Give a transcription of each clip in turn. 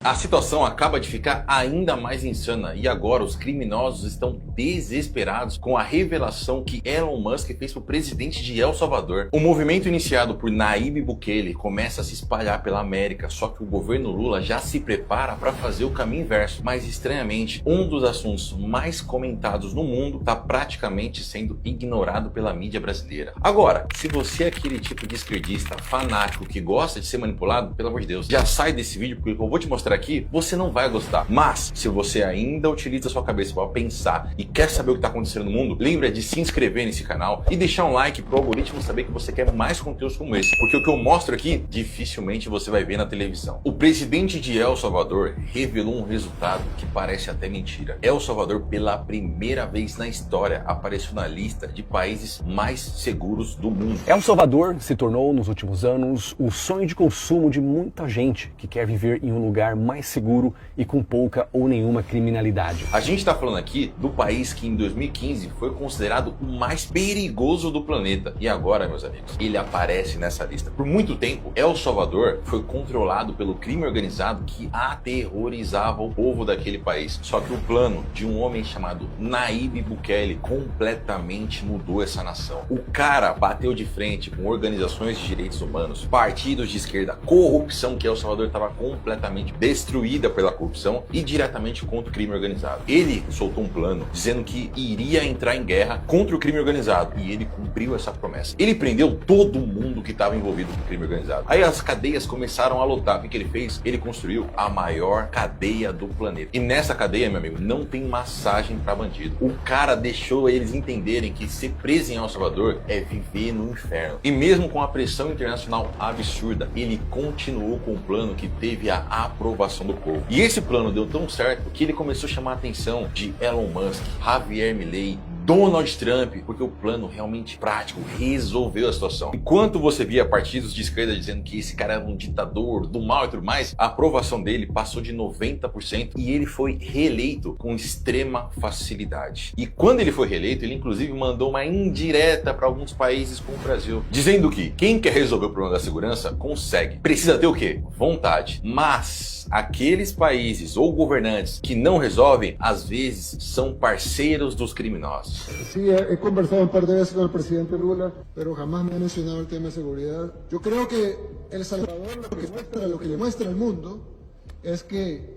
A situação acaba de ficar ainda mais insana e agora os criminosos estão desesperados com a revelação que Elon Musk fez para o presidente de El Salvador. O movimento iniciado por Nayib Bukele começa a se espalhar pela América, só que o governo Lula já se prepara para fazer o caminho inverso. Mas estranhamente, um dos assuntos mais comentados no mundo está praticamente sendo ignorado pela mídia brasileira. Agora, se você é aquele tipo de esquerdista fanático que gosta de ser manipulado, pelo amor de Deus, já sai desse vídeo porque eu vou te mostrar aqui, você não vai gostar. Mas, se você ainda utiliza a sua cabeça para pensar e quer saber o que está acontecendo no mundo, lembra de se inscrever nesse canal e deixar um like para o algoritmo saber que você quer mais conteúdos como esse, porque o que eu mostro aqui, dificilmente você vai ver na televisão. O presidente de El Salvador revelou um resultado que parece até mentira. El Salvador, pela primeira vez na história, apareceu na lista de países mais seguros do mundo. El Salvador se tornou, nos últimos anos, o sonho de consumo de muita gente que quer viver em um lugar mais seguro e com pouca ou nenhuma criminalidade. A gente está falando aqui do país que em 2015 foi considerado o mais perigoso do planeta. E agora, meus amigos, ele aparece nessa lista. Por muito tempo, El Salvador foi controlado pelo crime organizado que aterrorizava o povo daquele país. Só que o plano de um homem chamado Nayib Bukele completamente mudou essa nação. O cara bateu de frente com organizações de direitos humanos, partidos de esquerda, corrupção, que El Salvador estava completamente destruída pela corrupção, e diretamente contra o crime organizado. Ele soltou um plano dizendo que iria entrar em guerra contra o crime organizado, e ele cumpriu essa promessa. Ele prendeu todo mundo que estava envolvido com o crime organizado. Aí as cadeias começaram a lotar. O que ele fez? Ele construiu a maior cadeia do planeta. E nessa cadeia, meu amigo, não tem massagem para bandido. O cara deixou eles entenderem que ser preso em El Salvador é viver no inferno. E mesmo com a pressão internacional absurda, ele continuou com o plano que teve a aprovação do povo. E esse plano deu tão certo que ele começou a chamar a atenção de Elon Musk, Javier Milei, Donald Trump, porque o plano realmente prático resolveu a situação. Enquanto você via partidos de esquerda dizendo que esse cara era um ditador, do mal e tudo mais, a aprovação dele passou de 90% e ele foi reeleito com extrema facilidade. E quando ele foi reeleito, ele inclusive mandou uma indireta para alguns países como o Brasil, dizendo que quem quer resolver o problema da segurança consegue. Precisa ter o quê? Vontade. Mas aqueles países ou governantes que não resolvem, às vezes são parceiros dos criminosos. Sí, he conversado un par de veces con el presidente Lula, pero jamás me ha mencionado el tema de seguridad. Yo creo que El Salvador lo que le muestra al mundo es que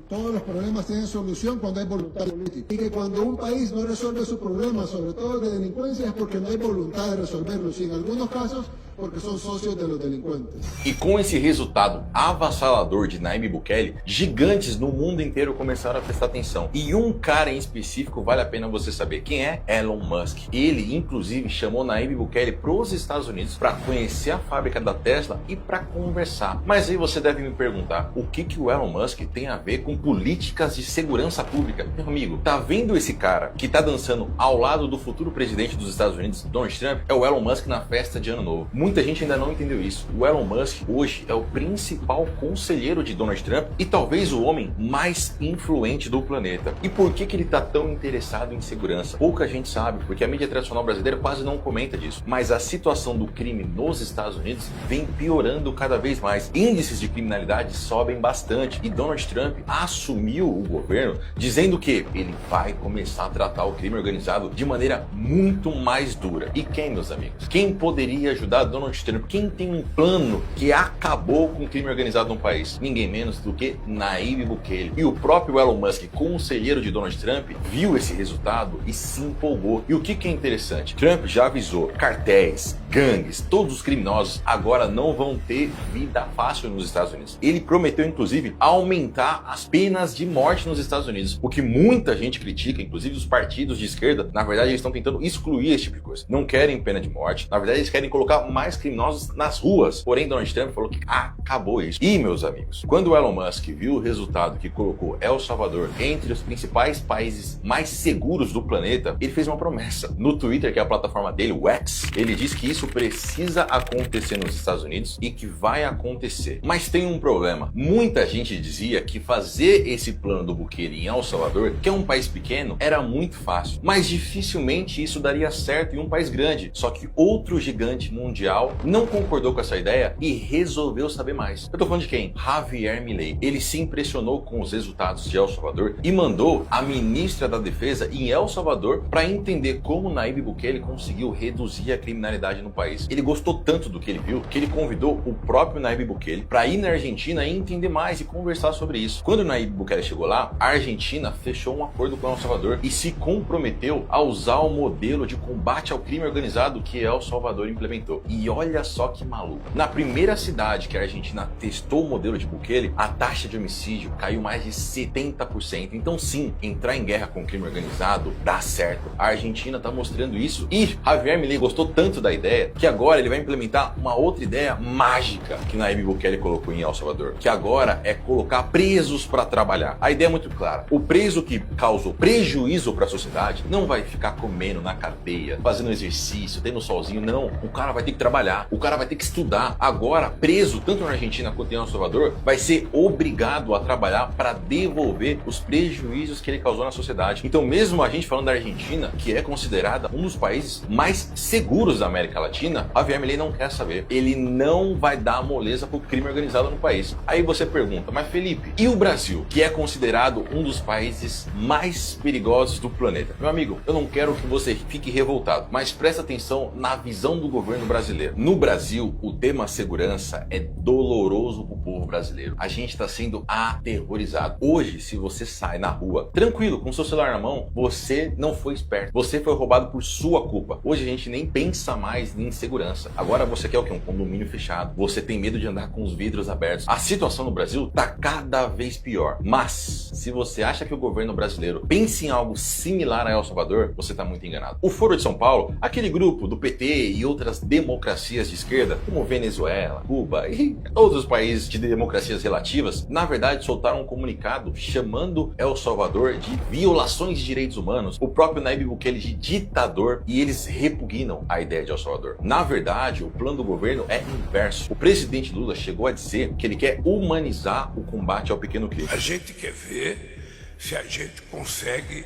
todos los problemas tienen solución cuando hay voluntad política. Y que cuando un país no resuelve sus problemas, sobre todo de delincuencia, es porque no hay voluntad de resolverlos. Y en algunos casos, porque são sócios de los delinquentes. E com esse resultado avassalador de Nayib Bukele, gigantes no mundo inteiro começaram a prestar atenção. E um cara em específico vale a pena você saber quem é: Elon Musk. Ele, inclusive, chamou Nayib Bukele para os Estados Unidos para conhecer a fábrica da Tesla e para conversar. Mas aí você deve me perguntar, o que o Elon Musk tem a ver com políticas de segurança pública? Meu amigo, tá vendo esse cara que tá dançando ao lado do futuro presidente dos Estados Unidos, Donald Trump? É o Elon Musk na festa de Ano Novo. Muita gente ainda não entendeu isso. O Elon Musk hoje é o principal conselheiro de Donald Trump e talvez o homem mais influente do planeta. E por que ele está tão interessado em segurança? Pouca gente sabe, porque a mídia tradicional brasileira quase não comenta disso. Mas a situação do crime nos Estados Unidos vem piorando cada vez mais. Índices de criminalidade sobem bastante e Donald Trump assumiu o governo dizendo que ele vai começar a tratar o crime organizado de maneira muito mais dura. E quem, meus amigos? Quem poderia ajudar Donald Trump? Quem tem um plano que acabou com o crime organizado no país? Ninguém menos do que Nayib Bukele. E o próprio Elon Musk, conselheiro de Donald Trump, viu esse resultado e se empolgou. E o que é interessante? Trump já avisou: cartéis, gangues, todos os criminosos agora não vão ter vida fácil nos Estados Unidos. Ele prometeu, inclusive, aumentar as penas de morte nos Estados Unidos, o que muita gente critica, inclusive os partidos de esquerda. Na verdade, eles estão tentando excluir esse tipo de coisa. Não querem pena de morte. Na verdade, eles querem colocar mais criminosos nas ruas. Porém, Donald Trump falou que acabou isso. E, meus amigos, quando o Elon Musk viu o resultado que colocou El Salvador entre os principais países mais seguros do planeta, ele fez uma promessa. No Twitter, que é a plataforma dele, o X, ele disse que isso isso precisa acontecer nos Estados Unidos e que vai acontecer. Mas tem um problema. Muita gente dizia que fazer esse plano do Bukele em El Salvador, que é um país pequeno, era muito fácil. Mas dificilmente isso daria certo em um país grande. Só que outro gigante mundial não concordou com essa ideia e resolveu saber mais. Eu tô falando de quem? Javier Milei. Ele se impressionou com os resultados de El Salvador e mandou a ministra da Defesa em El Salvador para entender como Nayib Bukele conseguiu reduzir a criminalidade no país. Ele gostou tanto do que ele viu que ele convidou o próprio Nayib Bukele para ir na Argentina e entender mais e conversar sobre isso. Quando o Nayib Bukele chegou lá, a Argentina fechou um acordo com El Salvador e se comprometeu a usar o modelo de combate ao crime organizado que El Salvador implementou. E olha só que maluco. Na primeira cidade que a Argentina testou o modelo de Bukele, a taxa de homicídio caiu mais de 70%. Então sim, entrar em guerra com o crime organizado dá certo. A Argentina está mostrando isso e Javier Milei gostou tanto da ideia que agora ele vai implementar uma outra ideia mágica que Nayib Bukele colocou em El Salvador, que agora é colocar presos para trabalhar. A ideia é muito clara. O preso que causou prejuízo para a sociedade não vai ficar comendo na cadeia, fazendo exercício, tendo solzinho, não. O cara vai ter que trabalhar, o cara vai ter que estudar. Agora, preso, tanto na Argentina quanto em El Salvador, vai ser obrigado a trabalhar para devolver os prejuízos que ele causou na sociedade. Então, mesmo a gente falando da Argentina, que é considerada um dos países mais seguros da América Latina, Javier Milei não quer saber. Ele não vai dar moleza pro crime organizado no país. Aí você pergunta, mas Felipe, e o Brasil, que é considerado um dos países mais perigosos do planeta? Meu amigo, eu não quero que você fique revoltado, mas presta atenção na visão do governo brasileiro. No Brasil, o tema segurança é doloroso pro povo brasileiro. A gente está sendo aterrorizado. Hoje, se você sai na rua, tranquilo, com seu celular na mão, você não foi esperto. Você foi roubado por sua culpa. Hoje a gente nem pensa mais em segurança. Agora você quer o quê? Um condomínio fechado. Você tem medo de andar com os vidros abertos. A situação no Brasil tá cada vez pior. Mas, se você acha que o governo brasileiro pensa em algo similar a El Salvador, você tá muito enganado. O Foro de São Paulo, aquele grupo do PT e outras democracias de esquerda, como Venezuela, Cuba e todos os países de democracias relativas, na verdade soltaram um comunicado chamando El Salvador de violações de direitos humanos, o próprio Nayib Bukele de ditador, e eles repugnam a ideia de El Salvador. Na verdade, o plano do governo é inverso. O presidente Lula chegou a dizer que ele quer humanizar o combate ao pequeno crime. A gente quer ver se a gente consegue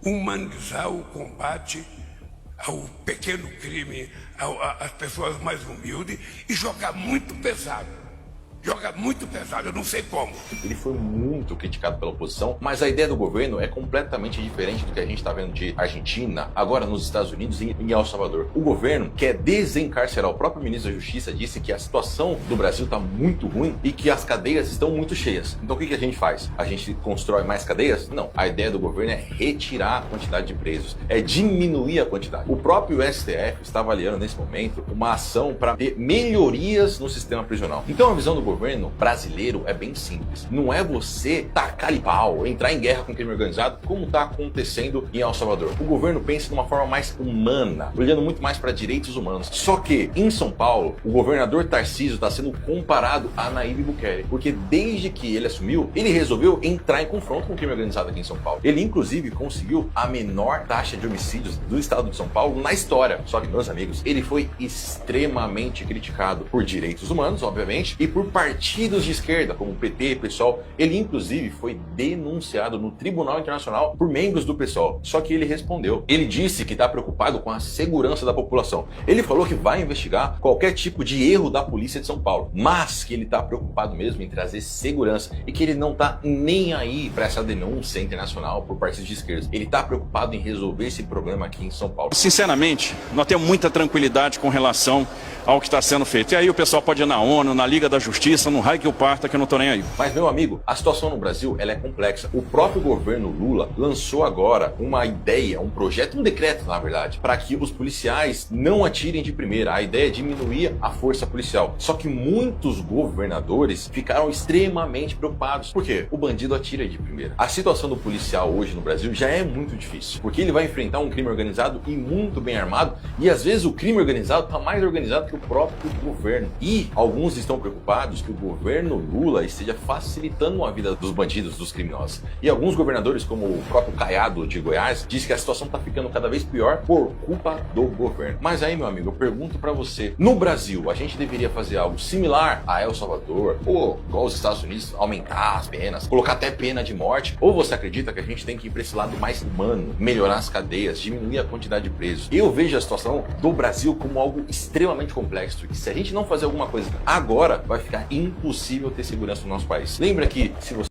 humanizar o combate ao pequeno crime, às pessoas mais humildes, e jogar muito pesado. Joga muito pesado, eu não sei como. Ele foi muito criticado pela oposição, mas a ideia do governo é completamente diferente do que a gente está vendo de Argentina, agora nos Estados Unidos e em El Salvador. O governo quer desencarcerar. O próprio ministro da Justiça disse que a situação do Brasil está muito ruim e que as cadeias estão muito cheias. Então o que a gente faz? A gente constrói mais cadeias? Não. A ideia do governo é retirar a quantidade de presos, é diminuir a quantidade. O próprio STF está avaliando nesse momento uma ação para ter melhorias no sistema prisional. Então a visão do governo brasileiro é bem simples. Não é você tacar-lhe pau, entrar em guerra com o crime organizado, como está acontecendo em El Salvador. O governo pensa de uma forma mais humana, olhando muito mais para direitos humanos. Só que, em São Paulo, o governador Tarcísio está sendo comparado a Nayib Bukele, porque desde que ele assumiu, ele resolveu entrar em confronto com o crime organizado aqui em São Paulo. Ele, inclusive, conseguiu a menor taxa de homicídios do estado de São Paulo na história. Só que, meus amigos, ele foi extremamente criticado por direitos humanos, obviamente, e por partidos de esquerda, como o PT, PSOL. Ele, inclusive, foi denunciado no Tribunal Internacional por membros do PSOL. Só que ele respondeu. Ele disse que está preocupado com a segurança da população. Ele falou que vai investigar qualquer tipo de erro da polícia de São Paulo, mas que ele está preocupado mesmo em trazer segurança e que ele não está nem aí para essa denúncia internacional por partidos de esquerda. Ele está preocupado em resolver esse problema aqui em São Paulo. Sinceramente, nós temos muita tranquilidade com relação ao que está sendo feito. E aí o pessoal pode ir na ONU, na Liga da Justiça, no raio que o parta, que eu não estou nem aí. Mas, meu amigo, a situação no Brasil ela é complexa. O próprio governo Lula lançou agora uma ideia, um projeto, um decreto, na verdade, para que os policiais não atirem de primeira. A ideia é diminuir a força policial. Só que muitos governadores ficaram extremamente preocupados. Por quê? O bandido atira de primeira. A situação do policial hoje no Brasil já é muito difícil, porque ele vai enfrentar um crime organizado e muito bem armado, e às vezes o crime organizado está mais organizado que o do próprio governo. E alguns estão preocupados que o governo Lula esteja facilitando a vida dos bandidos, dos criminosos. E alguns governadores, como o próprio Caiado de Goiás, diz que a situação está ficando cada vez pior por culpa do governo. Mas aí, meu amigo, eu pergunto para você, no Brasil, a gente deveria fazer algo similar a El Salvador, ou igual os Estados Unidos, aumentar as penas, colocar até pena de morte? Ou você acredita que a gente tem que ir para esse lado mais humano, melhorar as cadeias, diminuir a quantidade de presos? Eu vejo a situação do Brasil como algo extremamente complexo, e se a gente não fazer alguma coisa agora, vai ficar impossível ter segurança no nosso país. Lembra que se você